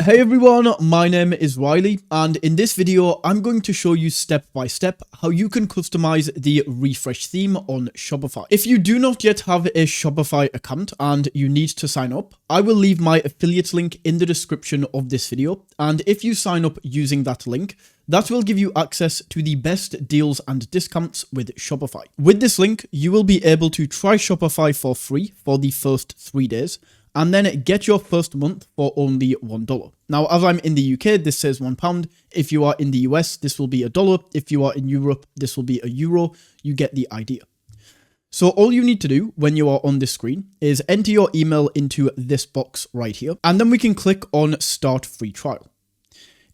Hey everyone, my name is Riley, and in this video I'm going to show you step by step how you can customize the refresh theme on Shopify. If you do not yet have a Shopify account and you need to sign up, I will leave my affiliate link in the description of this video, and if you sign up using that link, that will give you access to the best deals and discounts with Shopify. With this link, you will be able to try Shopify for free for the first 3 days, and then get your first month for only $1. Now, as I'm in the UK, this says £1. If you are in the US, this will be $1. If you are in Europe, this will be €1. You get the idea. So all you need to do when you are on this screen is enter your email into this box right here, and then we can click on Start Free Trial.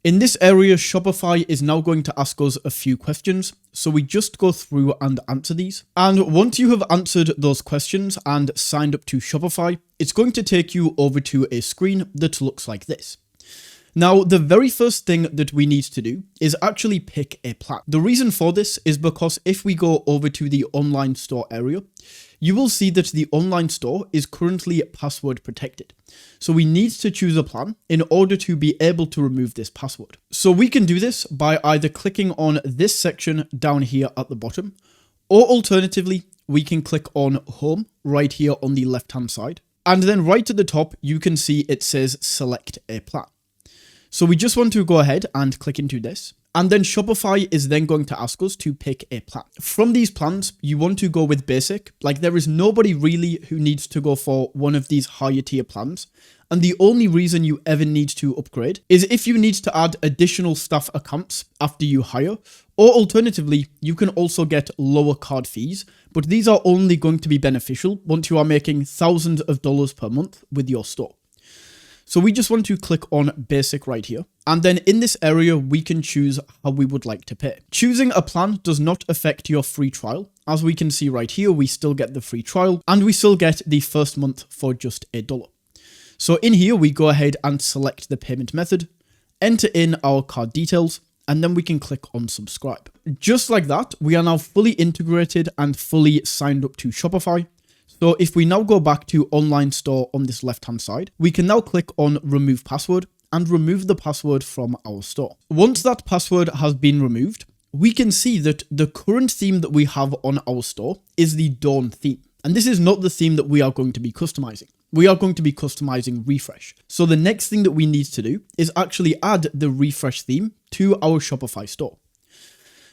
In this area, Shopify is now going to ask us a few questions, so we just go through and answer these. And once you have answered those questions and signed up to Shopify, it's going to take you over to a screen that looks like this. Now, the very first thing that we need to do is actually pick a plan. The reason for this is because if we go over to the online store area, you will see that the online store is currently password protected. So we need to choose a plan in order to be able to remove this password. So we can do this by either clicking on this section down here at the bottom, or alternatively, we can click on Home right here on the left-hand side. And then right at the top, you can see it says Select a Plan. So we just want to go ahead and click into this. And then Shopify is then going to ask us to pick a plan. From these plans, you want to go with basic. Like, there is nobody really who needs to go for one of these higher tier plans. And the only reason you ever need to upgrade is if you need to add additional staff accounts after you hire, or alternatively, you can also get lower card fees, but these are only going to be beneficial once you are making thousands of dollars per month with your store. So we just want to click on basic right here. And then in this area, we can choose how we would like to pay. Choosing a plan does not affect your free trial. As we can see right here, we still get the free trial and we still get the first month for just $1. So in here, we go ahead and select the payment method, enter in our card details, and then we can click on subscribe. Just like that, we are now fully integrated and fully signed up to Shopify. So if we now go back to online store on this left-hand side, we can now click on remove password and remove the password from our store. Once that password has been removed, we can see that the current theme that we have on our store is the Dawn theme. And this is not the theme that we are going to be customizing. We are going to be customizing refresh. So the next thing that we need to do is actually add the refresh theme to our Shopify store.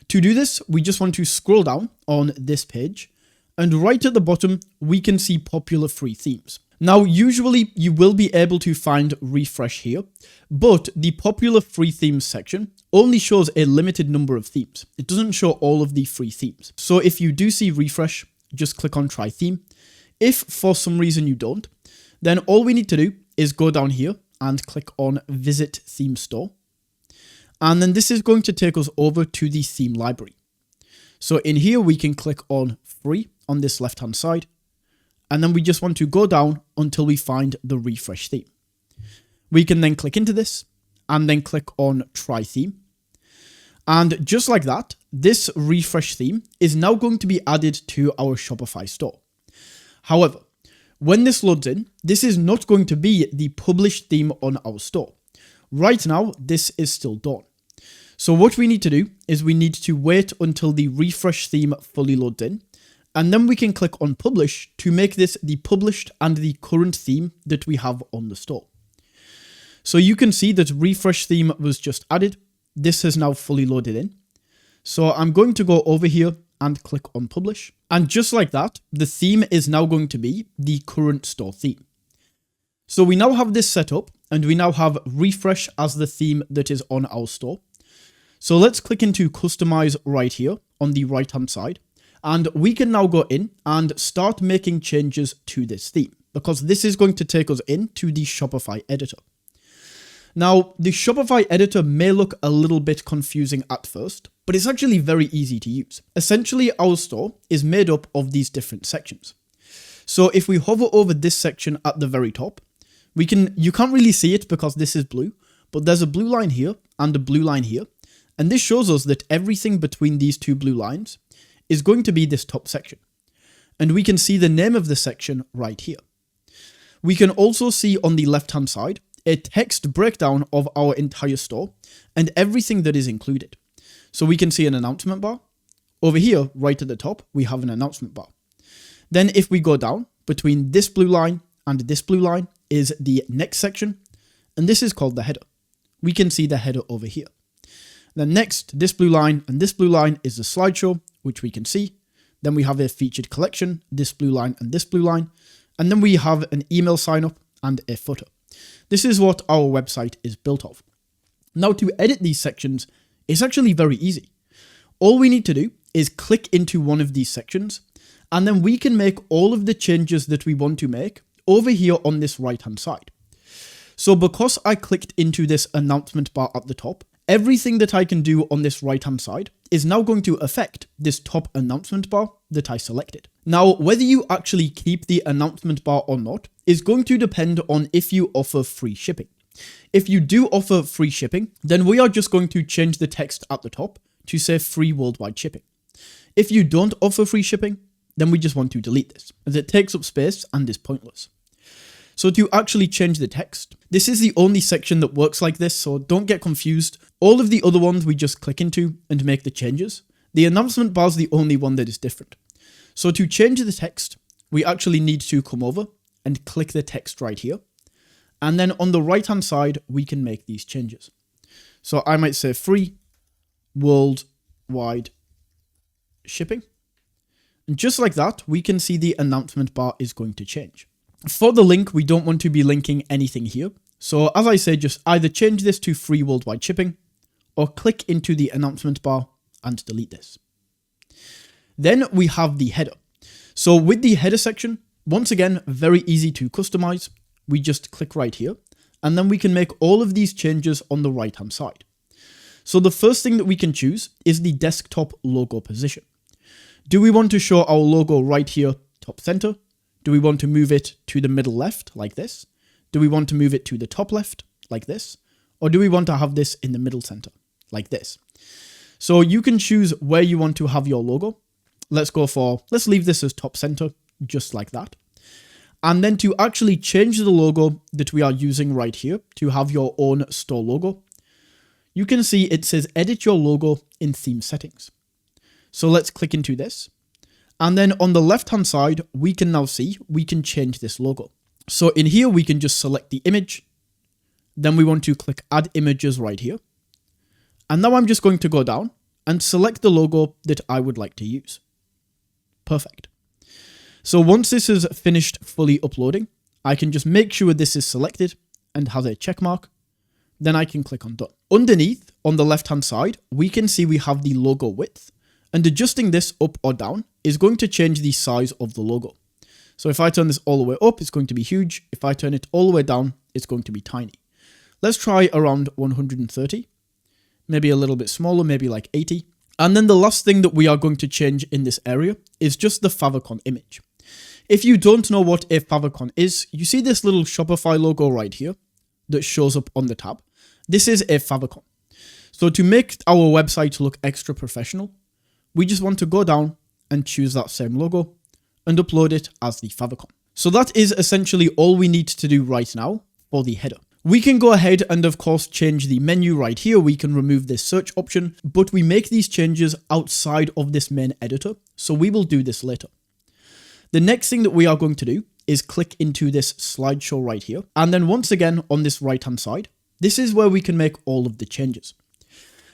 To do this, we just want to scroll down on this page, and right at the bottom, we can see popular free themes. Now, usually you will be able to find refresh here, but the popular free themes section only shows a limited number of themes. It doesn't show all of the free themes. So if you do see refresh, just click on try theme. If for some reason you don't, then all we need to do is go down here and click on visit theme store. And then this is going to take us over to the theme library. So in here, we can click on free on this left-hand side, and then we just want to go down until we find the refresh theme. We can then click into this and then click on try theme. And just like that, this refresh theme is now going to be added to our Shopify store. However, when this loads in, this is not going to be the published theme on our store. Right now, this is still Dawn. So what we need to do is we need to wait until the refresh theme fully loads in, and then we can click on publish to make this the published and the current theme that we have on the store. So you can see that refresh theme was just added. This has now fully loaded in. So I'm going to go over here and click on publish. And just like that, the theme is now going to be the current store theme. So we now have this set up, and we now have refresh as the theme that is on our store. So let's click into customize right here on the right hand side, and we can now go in and start making changes to this theme, because this is going to take us into the Shopify editor. Now, the Shopify editor may look a little bit confusing at first, but it's actually very easy to use. Essentially, our store is made up of these different sections. So if we hover over this section at the very top, you can't really see it because this is blue, but there's a blue line here and a blue line here. And this shows us that everything between these two blue lines is going to be this top section. And we can see the name of the section right here. We can also see on the left-hand side a text breakdown of our entire store and everything that is included. So we can see an announcement bar. Over here, right at the top, we have an announcement bar. Then if we go down, between this blue line and this blue line is the next section, and this is called the header. We can see the header over here. Then next, this blue line and this blue line is the slideshow, which we can see. Then we have a featured collection, this blue line and this blue line. And then we have an email sign up and a footer. This is what our website is built of. Now to edit these sections, it's actually very easy. All we need to do is click into one of these sections, and then we can make all of the changes that we want to make over here on this right hand side. So because I clicked into this announcement bar at the top, everything that I can do on this right hand side is now going to affect this top announcement bar that I selected. Now, whether you actually keep the announcement bar or not is going to depend on if you offer free shipping. If you do offer free shipping, then we are just going to change the text at the top to say free worldwide shipping. If you don't offer free shipping, then we just want to delete this, as it takes up space and is pointless. So to actually change the text, this is the only section that works like this, so don't get confused. All of the other ones we just click into and make the changes. The announcement bar is the only one that is different. So to change the text, we actually need to come over and click the text right here. And then on the right hand side, we can make these changes. So I might say free worldwide shipping. And just like that, we can see the announcement bar is going to change. For the link, we don't want to be linking anything here. So as I say, just either change this to free worldwide shipping or click into the announcement bar and delete this. Then we have the header. So with the header section, once again, very easy to customize. We just click right here, and then we can make all of these changes on the right hand side. So the first thing that we can choose is the desktop logo position. Do we want to show our logo right here, top center? Do we want to move it to the middle left, like this? Do we want to move it to the top left, like this? Or do we want to have this in the middle center, like this? So you can choose where you want to have your logo. Let's leave this as top center, just like that. And then to actually change the logo that we are using right here to have your own store logo, you can see it says edit your logo in theme settings. So let's click into this. And then on the left hand side, we can now see we can change this logo. So in here, we can just select the image. Then we want to click add images right here. And now I'm just going to go down and select the logo that I would like to use. Perfect. So once this is finished fully uploading, I can just make sure this is selected and has a check mark. Then I can click on done. Underneath, on the left hand side, we can see we have the logo width, and adjusting this up or down is going to change the size of the logo. So if I turn this all the way up, it's going to be huge. If I turn it all the way down, it's going to be tiny. Let's try around 130, maybe a little bit smaller, maybe like 80. And then the last thing that we are going to change in this area is just the favicon image. If you don't know what a favicon is, you see this little Shopify logo right here that shows up on the tab. This is a favicon. So to make our website look extra professional, we just want to go down and choose that same logo and upload it as the favicon. So that is essentially all we need to do right now for the header. We can go ahead and of course change the menu right here. We can remove this search option, but we make these changes outside of this main editor. So we will do this later. The next thing that we are going to do is click into this slideshow right here. And then once again on this right hand side, this is where we can make all of the changes.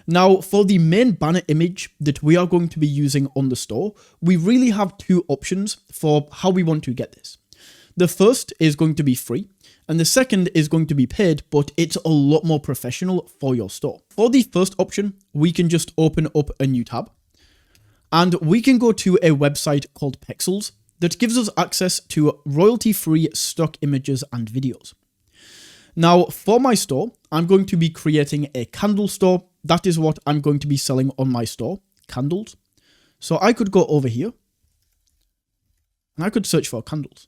Now for the main banner image that we are going to be using on the store, we really have two options for how we want to get this. The first is going to be free, and the second is going to be paid, but it's a lot more professional for your store. For the first option, we can just open up a new tab, and we can go to a website called Pexels that gives us access to royalty-free stock images and videos. Now, for my store, I'm going to be creating a candle store. That is what I'm going to be selling on my store, candles. So I could go over here, and I could search for candles.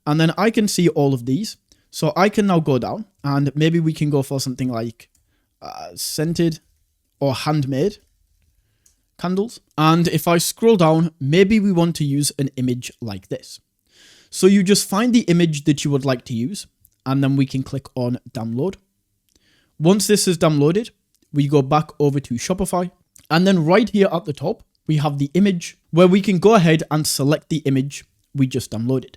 And then I can see all of these. So I can now go down, and maybe we can go for something like scented or handmade candles. And if I scroll down, maybe we want to use an image like this. So you just find the image that you would like to use, and then we can click on download. Once this is downloaded, we go back over to Shopify, and then right here at the top, we have the image where we can go ahead and select the image we just downloaded.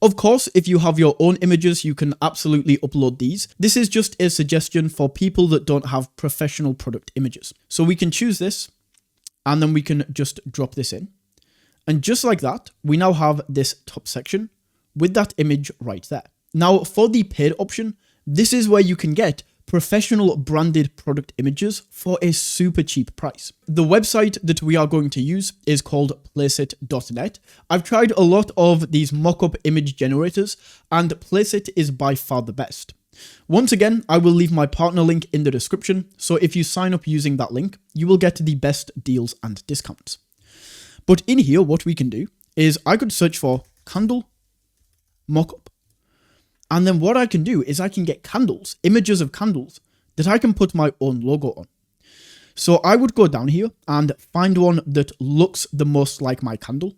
Of course, if you have your own images, you can absolutely upload these. This is just a suggestion for people that don't have professional product images. So we can choose this, and then we can just drop this in. And just like that, we now have this top section with that image right there. Now, for the paid option, this is where you can get professional branded product images for a super cheap price. The website that we are going to use is called placeit.net. I've tried a lot of these mock-up image generators, and Placeit is by far the best. Once again, I will leave my partner link in the description, so if you sign up using that link, you will get the best deals and discounts. But in here, what we can do is I could search for candle mockup. And then what I can do is I can get candles, images of candles that I can put my own logo on. So I would go down here and find one that looks the most like my candle.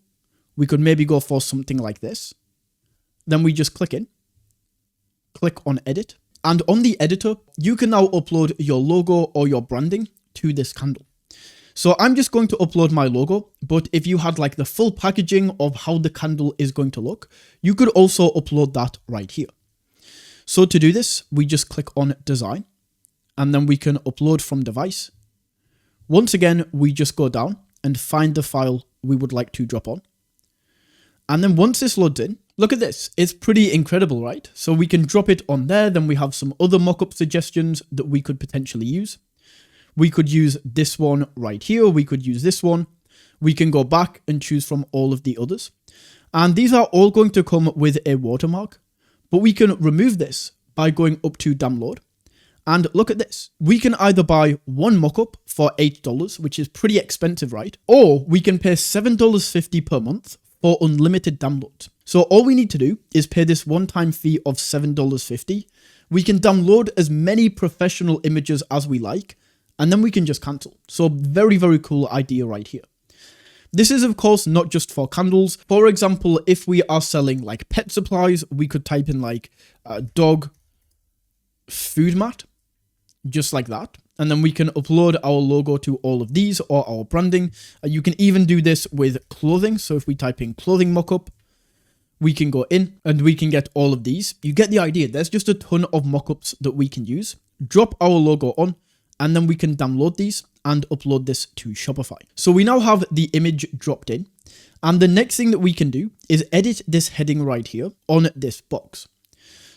We could maybe go for something like this. Then we just click in, click on edit. And on the editor, you can now upload your logo or your branding to this candle. So I'm just going to upload my logo, but if you had like the full packaging of how the candle is going to look, you could also upload that right here. So to do this, we just click on design, and then we can upload from device. Once again, we just go down and find the file we would like to drop on. And then once this loads in, look at this. It's pretty incredible, right? So we can drop it on there. Then we have some other mockup suggestions that we could potentially use. We could use this one right here. We could use this one. We can go back and choose from all of the others. And these are all going to come with a watermark. But we can remove this by going up to download. And look at this. We can either buy one mockup for $8, which is pretty expensive, right? Or we can pay $7.50 per month for unlimited downloads. So all we need to do is pay this one-time fee of $7.50. We can download as many professional images as we like, and then we can just cancel. So very, very cool idea right here. This is, of course, not just for candles. For example, if we are selling like pet supplies, we could type in like dog food mat, just like that. And then we can upload our logo to all of these or our branding. You can even do this with clothing. So if we type in clothing mockup, we can go in and we can get all of these. You get the idea. There's just a ton of mockups that we can use. Drop our logo on, and then we can download these and upload this to Shopify. So we now have the image dropped in. And the next thing that we can do is edit this heading right here on this box.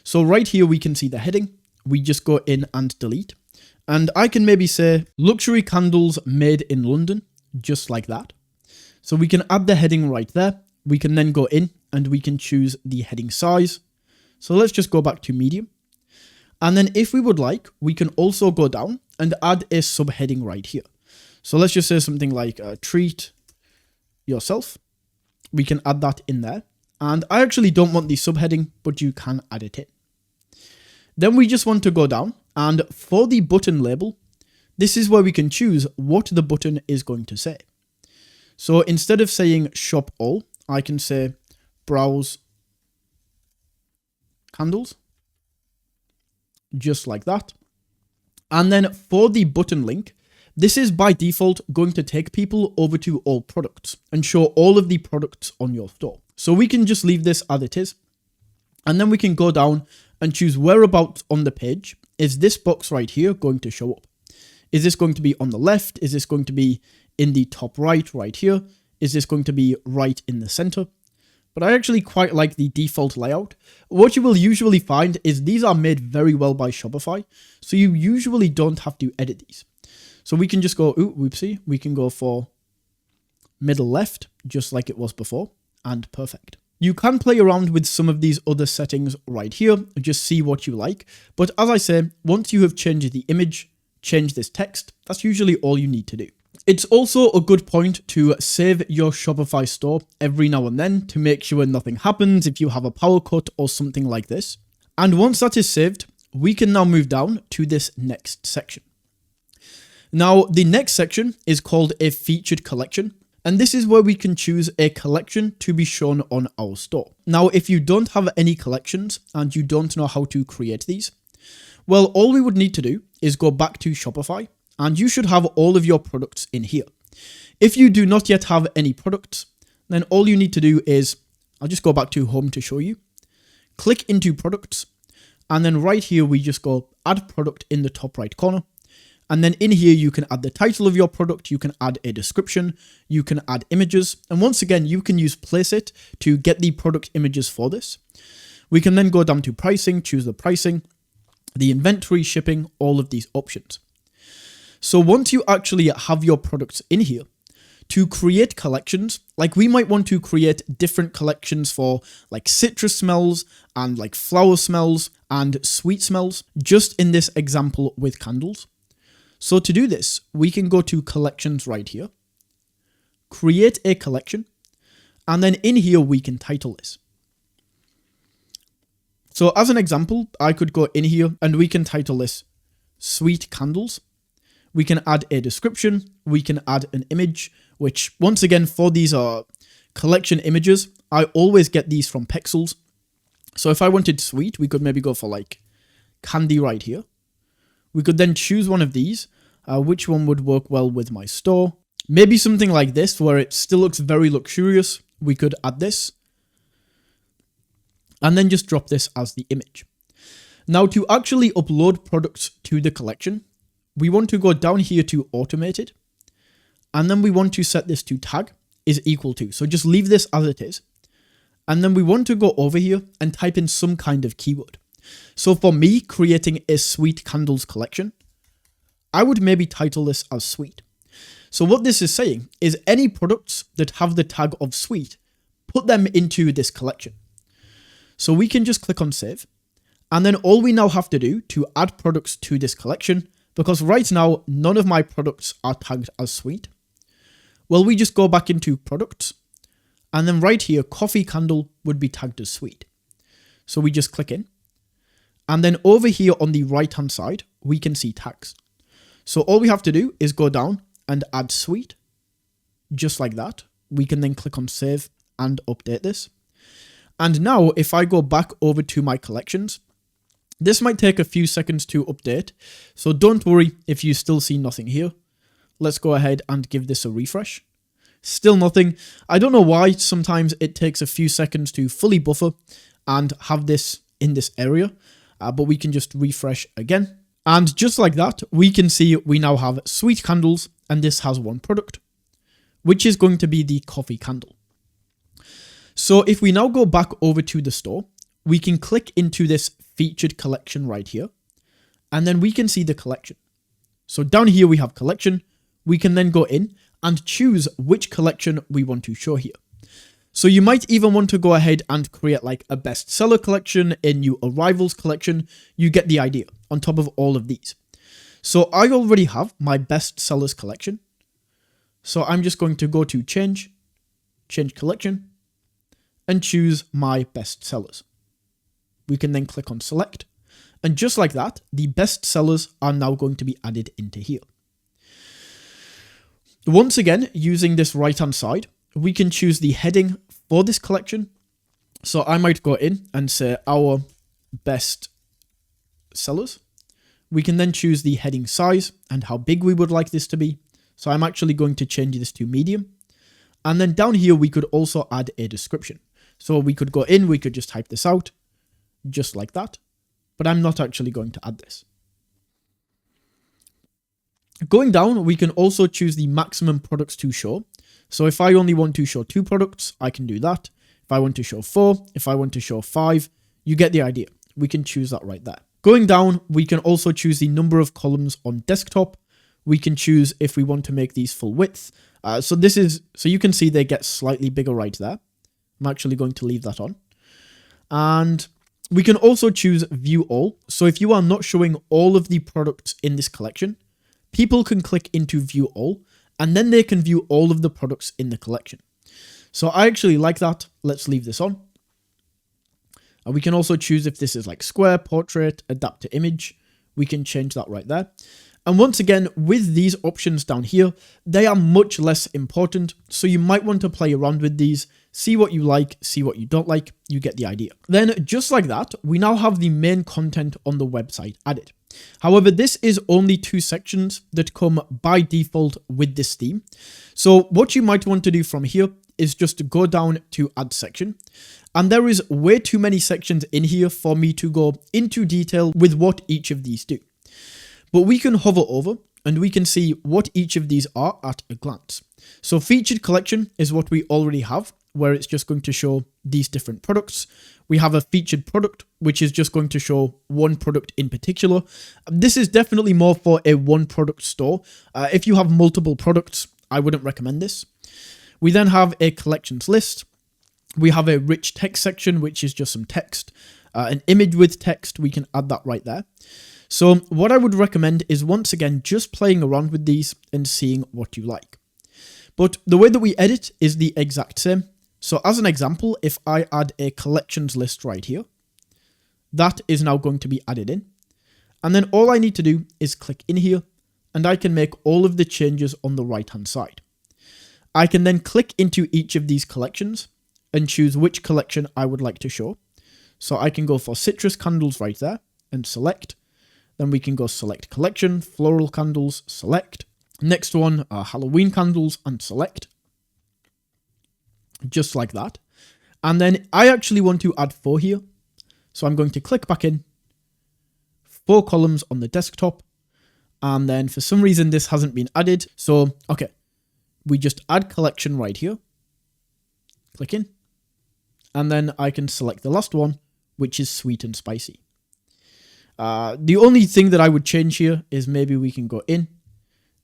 So right here, we can see the heading. We just go in and delete. And I can maybe say luxury candles made in London, just like that. So we can add the heading right there. We can then go in and we can choose the heading size. So let's just go back to medium. And then if we would like, we can also go down and add a subheading right here. So let's just say something like treat yourself. We can add that in there. And I actually don't want the subheading, but you can add it in. Then we just want to go down, and for the button label, this is where we can choose what the button is going to say. So instead of saying shop all, I can say browse candles, just like that. And then for the button link, this is by default going to take people over to all products and show all of the products on your store. So we can just leave this as it is. And then we can go down and choose whereabouts on the page is this box right here going to show up. Is this going to be on the left? Is this going to be in the top right here? Is this going to be right in the center? But I actually quite like the default layout. What you will usually find is these are made very well by Shopify, so you usually don't have to edit these. So we can just go, ooh, whoopsie, we can go for middle left, just like it was before, and perfect. You can play around with some of these other settings right here, and just see what you like. But as I say, once you have changed the image, change this text, that's usually all you need to do. It's also a good point to save your Shopify store every now and then to make sure nothing happens if you have a power cut or something like this. And once that is saved, we can now move down to this next section. Now, the next section is called a featured collection. And this is where we can choose a collection to be shown on our store. Now, if you don't have any collections and you don't know how to create these, well, all we would need to do is go back to Shopify and you should have all of your products in here. If you do not yet have any products, then all you need to do is, I'll just go back to home to show you, click into products, and then right here we just go add product in the top right corner. And then in here, you can add the title of your product, you can add a description, you can add images. And once again, you can use Placeit to get the product images for this. We can then go down to pricing, choose the pricing, the inventory, shipping, all of these options. So once you actually have your products in here, to create collections, like we might want to create different collections for like citrus smells and like flower smells and sweet smells, just in this example with candles. So to do this, we can go to collections right here, create a collection, and then in here we can title this. So as an example, I could go in here and we can title this Sweet Candles. We can add a description, we can add an image, which once again, for these are collection images, I always get these from Pexels. So if I wanted sweet, we could maybe go for like candy right here. We could then choose one of these, which one would work well with my store. Maybe something like this, where it still looks very luxurious. We could add this. And then just drop this as the image. Now to actually upload products to the collection, we want to go down here to automated. And then we want to set this to tag is equal to. So just leave this as it is. And then we want to go over here and type in some kind of keyword. So for me, creating a sweet candles collection, I would maybe title this as sweet. So what this is saying is any products that have the tag of sweet, put them into this collection. So we can just click on save. And then all we now have to do to add products to this collection, because right now, none of my products are tagged as sweet. Well, we just go back into products. And then right here, coffee candle would be tagged as sweet. So we just click in. And then over here on the right hand side, we can see tags. So all we have to do is go down and add sweet, just like that. We can then click on save and update this. And now if I go back over to my collections, this might take a few seconds to update. So don't worry if you still see nothing here. Let's go ahead and give this a refresh. Still nothing. I don't know why sometimes it takes a few seconds to fully buffer and have this in this area. But we can just refresh again. And just like that, we can see we now have sweet candles and this has one product, which is going to be the coffee candle. So if we now go back over to the store, we can click into this featured collection right here, and then we can see the collection. So down here we have collection. We can then go in and choose which collection we want to show here. So you might even want to go ahead and create like a bestseller collection, a new arrivals collection. You get the idea on top of all of these. So I already have my bestsellers collection. So I'm just going to go to change collection, and choose my bestsellers. We can then click on select. And just like that, the bestsellers are now going to be added into here. Once again, using this right-hand side, we can choose the heading for this collection. So I might go in and say our best sellers. We can then choose the heading size and how big we would like this to be. So I'm actually going to change this to medium. And then down here, we could also add a description. So we could go in, we could just type this out just like that. But I'm not actually going to add this. Going down, we can also choose the maximum products to show. So if I only want to show 2 products, I can do that. If I want to show 4, if I want to show 5, you get the idea. We can choose that right there. Going down, we can also choose the number of columns on desktop. We can choose if we want to make these full width. So you can see they get slightly bigger right there. I'm actually going to leave that on. And we can also choose view all. So if you are not showing all of the products in this collection, people can click into view all, and then they can view all of the products in the collection. So I actually like that. Let's leave this on. We can also choose if this is like square, portrait, adapt to image. We can change that right there. And once again, with these options down here, they are much less important. So you might want to play around with these, see what you like, see what you don't like, you get the idea. Then just like that, we now have the main content on the website added. However, this is only 2 sections that come by default with this theme. So what you might want to do from here is just to go down to add section. And there is way too many sections in here for me to go into detail with what each of these do. But we can hover over and we can see what each of these are at a glance. So featured collection is what we already have, where it's just going to show these different products. We have a featured product, which is just going to show one product in particular. This is definitely more for a one product store. If you have multiple products, I wouldn't recommend this. We then have a collections list. We have a rich text section, which is just some text. An image with text, we can add that right there. So what I would recommend is once again, just playing around with these and seeing what you like. But the way that we edit is the exact same. So as an example, if I add a collections list right here, that is now going to be added in. And then all I need to do is click in here and I can make all of the changes on the right hand side. I can then click into each of these collections and choose which collection I would like to show. So I can go for citrus candles right there and select. Then we can go select collection, floral candles, select. Next one are Halloween candles and select. Just like that. And then I actually want to add 4 here. So I'm going to click back in. 4 columns on the desktop. And then for some reason this hasn't been added. So, okay. We just add collection right here. Click in. And then I can select the last one, which is sweet and spicy. The only thing that I would change here is maybe we can go in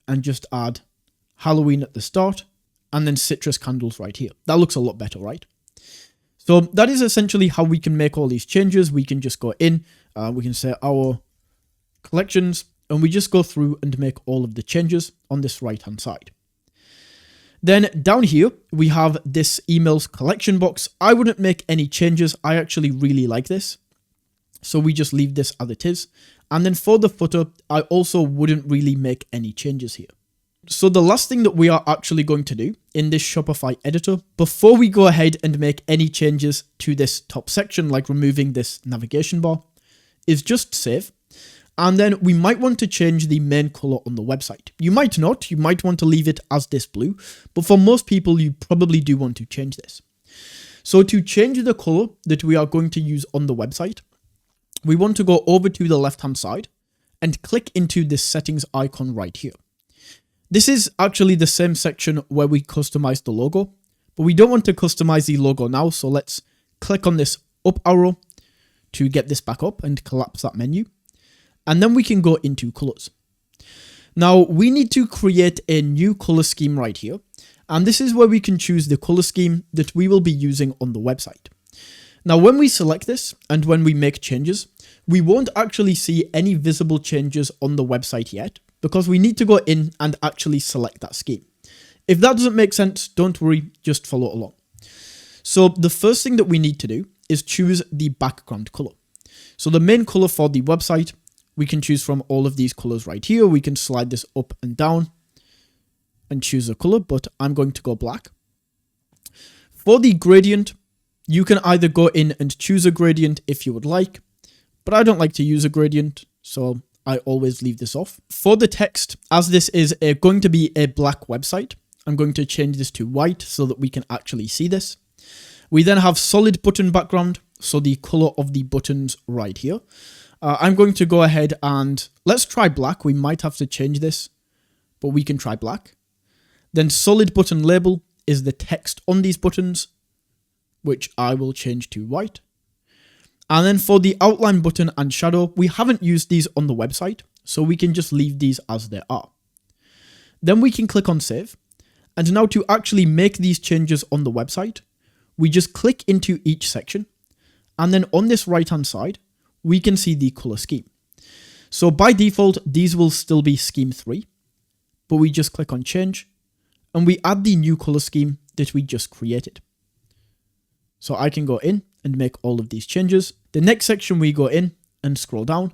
and just add Halloween at the start and then citrus candles right here. That looks a lot better, right? So that is essentially how we can make all these changes. We can just go in, we can say our collections, and we just go through and make all of the changes on this right hand side. Then down here, we have this emails collection box. I wouldn't make any changes. I actually really like this. So we just leave this as it is. And then for the footer, I also wouldn't really make any changes here. So the last thing that we are actually going to do in this Shopify editor, before we go ahead and make any changes to this top section, like removing this navigation bar, is just save. And then we might want to change the main color on the website. You might not, you might want to leave it as this blue, but for most people, you probably do want to change this. So to change the color that we are going to use on the website, we want to go over to the left-hand side and click into this settings icon right here. This is actually the same section where we customize the logo, but we don't want to customize the logo now. So let's click on this up arrow to get this back up and collapse that menu. And then we can go into colors. Now we need to create a new color scheme right here. And this is where we can choose the color scheme that we will be using on the website. Now, when we select this and when we make changes, we won't actually see any visible changes on the website yet because we need to go in and actually select that scheme. If that doesn't make sense, don't worry, just follow along. So the first thing that we need to do is choose the background color. So the main color for the website, we can choose from all of these colors right here. We can slide this up and down and choose a color, but I'm going to go black. For the gradient, you can either go in and choose a gradient if you would like, but I don't like to use a gradient, so I always leave this off. For the text, as this is going to be a black website, I'm going to change this to white so that we can actually see this. We then have solid button background, so the color of the buttons right here. I'm going to go ahead and let's try black. We might have to change this, but we can try black. Then solid button label is the text on these buttons, which I will change to white. And then for the outline button and shadow, we haven't used these on the website, so we can just leave these as they are. Then we can click on save. And now to actually make these changes on the website, we just click into each section. And then on this right-hand side, we can see the color scheme. So by default, these will still be scheme 3, but we just click on change and we add the new color scheme that we just created. So I can go in and make all of these changes. The next section we go in and scroll down,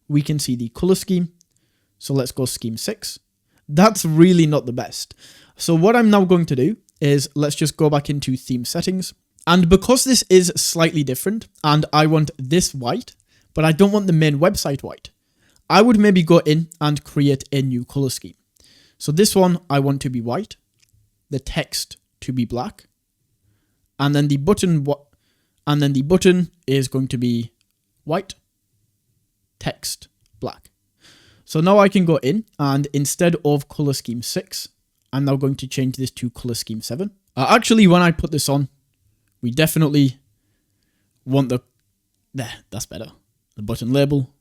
we can see the color scheme. So let's go scheme 6. That's really not the best. So what I'm now going to do is let's just go back into theme settings. And because this is slightly different and I want this white, but I don't want the main website white, I would maybe go in and create a new color scheme. So this one I want to be white, the text to be black, and then the button is going to be white, text black. So now I can go in and instead of color scheme 6, I'm now going to change this to color scheme 7. Actually, when I put this on, we definitely want that's better. The button label,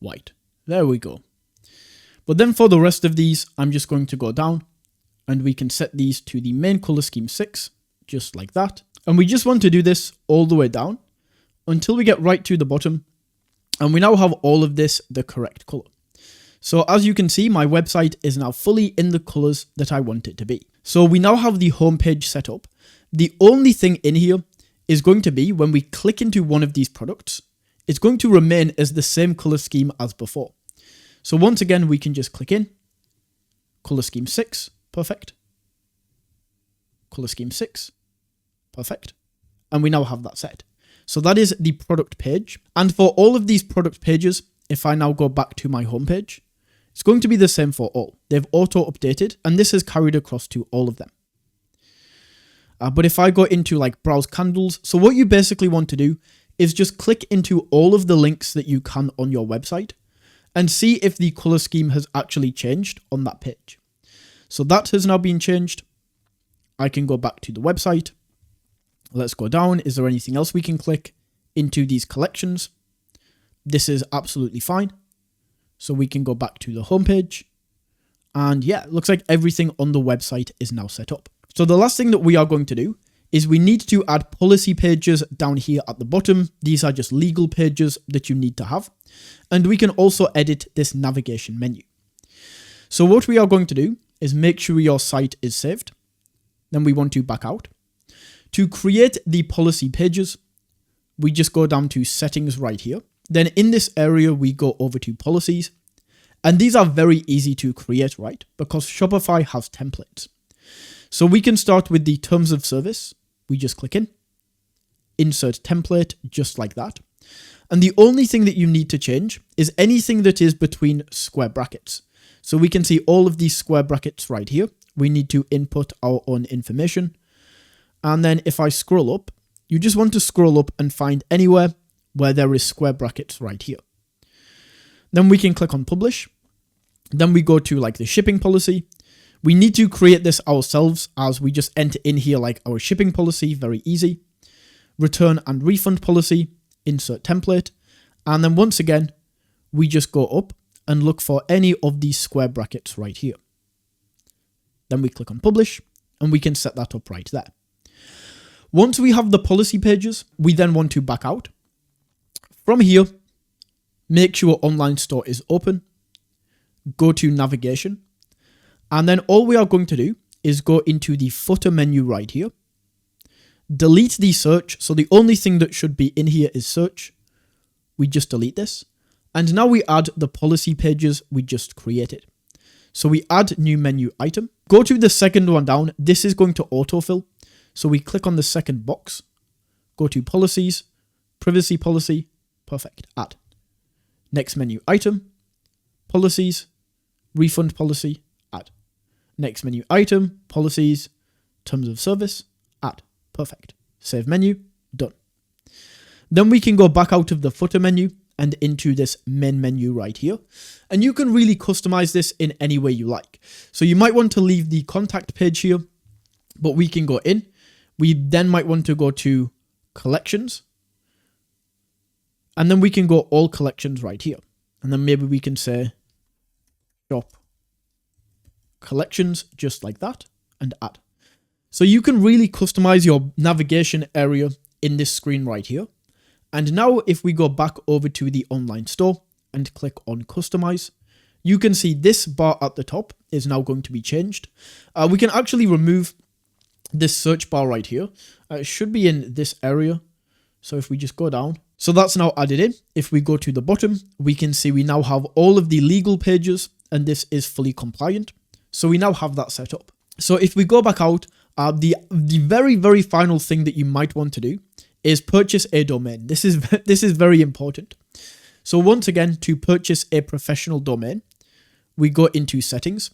white. There we go. But then for the rest of these, I'm just going to go down and we can set these to the main color scheme 6, just like that. And we just want to do this all the way down until we get right to the bottom. And we now have all of this the correct color. So as you can see, my website is now fully in the colors that I want it to be. So we now have the homepage set up. The only thing in here is going to be when we click into one of these products, it's going to remain as the same color scheme as before. So once again, we can just click in, color scheme 6, perfect. Color scheme 6, perfect. And we now have that set. So that is the product page. And for all of these product pages, if I now go back to my homepage, it's going to be the same for all. They've auto-updated, and this is carried across to all of them. But if I go into like browse candles, so what you basically want to do is just click into all of the links that you can on your website and see if the color scheme has actually changed on that page. So that has now been changed. I can go back to the website. Let's go down. Is there anything else we can click into these collections? This is absolutely fine. So we can go back to the homepage. And yeah, it looks like everything on the website is now set up. So the last thing that we are going to do is we need to add policy pages down here at the bottom. These are just legal pages that you need to have. And we can also edit this navigation menu. So what we are going to do is make sure your site is saved. Then we want to back out. To create the policy pages, we just go down to settings right here. Then in this area, we go over to policies. And these are very easy to create, right? Because Shopify has templates. So we can start with the terms of service. We just click in, insert template, just like that. And the only thing that you need to change is anything that is between square brackets. So we can see all of these square brackets right here. We need to input our own information. And then if I scroll up, you just want to scroll up and find anywhere where there is square brackets right here. Then we can click on publish. Then we go to like the shipping policy. We need to create this ourselves as we just enter in here like our shipping policy, very easy. Return and refund policy, insert template. And then once again, we just go up and look for any of these square brackets right here. Then we click on publish and we can set that up right there. Once we have the policy pages, we then want to back out. From here, make sure online store is open. Go to navigation. And then all we are going to do is go into the footer menu right here. Delete the search. So the only thing that should be in here is search. We just delete this. And now we add the policy pages we just created. So we add new menu item. Go to the second one down. This is going to autofill. So we click on the second box. Go to policies, privacy policy. Perfect. Add. Next menu item. Policies, refund policy. Add. Next menu item, policies, terms of service, add. Perfect. Save menu, done. Then we can go back out of the footer menu and into this main menu right here. And you can really customize this in any way you like. So you might want to leave the contact page here, but we can go in. We then might want to go to collections. And then we can go all collections right here. And then maybe we can say shop collections, just like that, and add. So you can really customize your navigation area in this screen right here. And now if we go back over to the online store and click on customize, you can see this bar at the top is now going to be changed. We can actually remove this search bar right here. It should be in this area. So if we just go down, so that's now added in. If we go to the bottom, we can see we now have all of the legal pages and this is fully compliant. So we now have that set up. So if we go back out, the very final thing that you might want to do is purchase a domain. This is very important. So once again, to purchase a professional domain, we go into settings,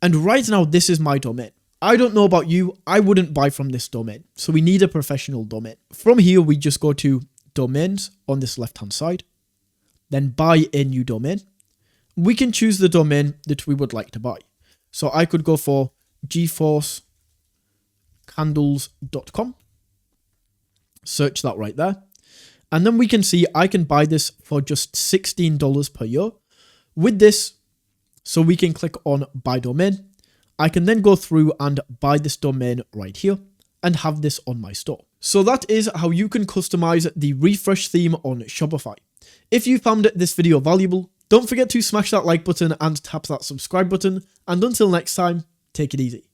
and right now this is my domain. I don't know about you, I wouldn't buy from this domain. So we need a professional domain. From here, we just go to domains on this left-hand side, then buy a new domain. We can choose the domain that we would like to buy. So I could go for geforcecandles.com. Search that right there. And then we can see I can buy this for just $16 per year. With this, so we can click on buy domain. I can then go through and buy this domain right here and have this on my store. So that is how you can customize the refresh theme on Shopify. If you found this video valuable, don't forget to smash that like button and tap that subscribe button. And until next time, take it easy.